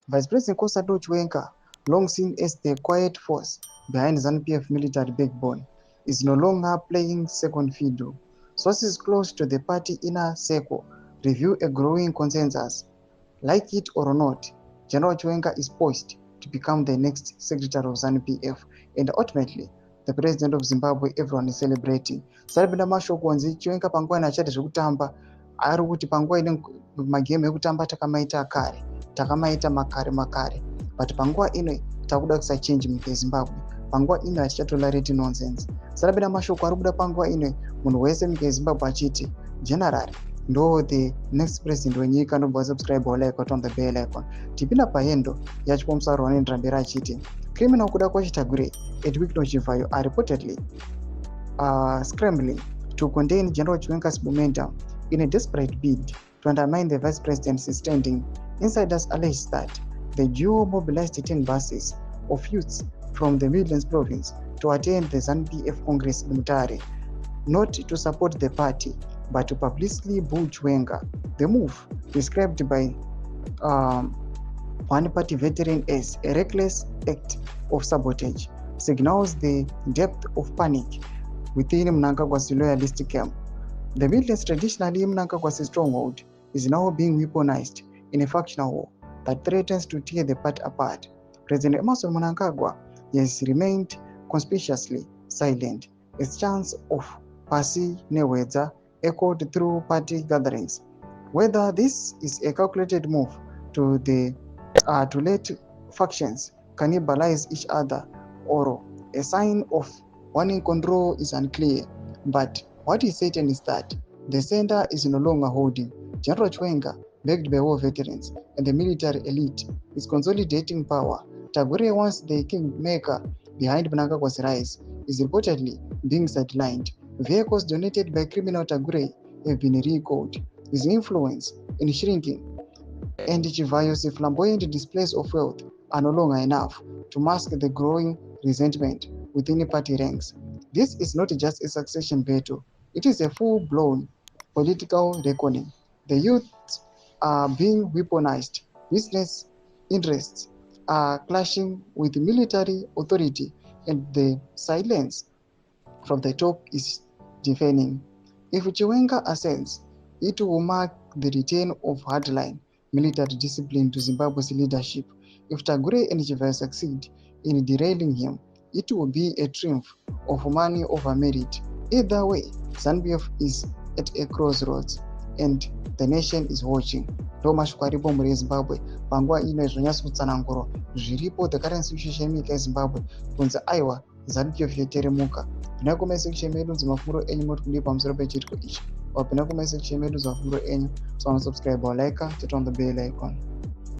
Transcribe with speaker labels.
Speaker 1: Vice President Sadc Chiwenga, long seen as the quiet force behind ZANU-PF military backbone, is no longer playing second fiddle. Sources close to the party inner circle review a growing consensus. Like it or not, General Chiwenga is poised to become the next secretary of ZANU-PF and ultimately the president of Zimbabwe everyone is celebrating. Sarabinda mashoko onzi Chiwenga panguva inachati zvekutamba ari kuti panguva ine magame ekutamba takamaita kare, takamaita makare, but panguva ino takuda kusa change munyika yeZimbabwe. Panguva ino hatichatolereti nonsense. Sarabinda mashoko ari kuda panguva ino munhu wese munyika yeZimbabwe achiti general ndo the next president wenyika. Ndobva subscribe or like on the bell icon. Tipinda pahendo yachipomusaro wanoendera mberi achiti criminal kuda kwachitagure at week nochivayo are reportedly scrambling to contain General Chiwenga's momentum in a desperate bid to undermine the vice president's standing. Insiders allege that the duo mobilized 10 buses of youths from the Midlands province to attend the ZANU-PF Congress in Mutare, not to support the party, but to publicly boo Chiwenga. The move, described by one party veteran as a reckless act of sabotage, signals the depth of panic within Mnangagwa's loyalist camp. The Midlands, traditionally Mnangagwa's stronghold, is now being weaponized in a factional war that threatens to tear the party apart. President Emmerson Mnangagwa has remained conspicuously silent as chants of Pasi Newedza echoed through party gatherings. Whether this is a calculated move to let factions cannibalize each other or a sign of wanting control is unclear, but what is certain is that the center is no longer holding. General Chiwenga, backed by war veterans and the military elite, is consolidating power. Tagore, once the kingmaker behind Mnangagwa's rise, is reportedly being sidelined. Vehicles donated by criminal Tagore have been recalled. His influence in shrinking and Chivayo's flamboyant displays of wealth are no longer enough to mask the growing resentment within the party ranks. This is not just a succession battle, it is a full-blown political reckoning. The youth are being weaponized, business interests are clashing with military authority, and the silence from the top is deafening. If Chiwenga ascends, it will mark the return of hardline military discipline to Zimbabwe's leadership. If Tagore and Chivayo succeed in derailing him, it will be a triumph of money over merit. Either way, ZANU-PF is at a crossroads and the nation is watching. Ndo mashoko aripo muri yeZimbabwe panguva ino zvonyatso kutsanangurwa zviripo the current situation yenyika yeZimbabwe kunzi aiwa ZANU-PF yoteremuka. Pinai comment section medu mafunguro enyu moti kudii pamusoro pechitiko ichi. Pinai comment section medu mafunguro enyu. So subscribe or like, turn on the bell icon.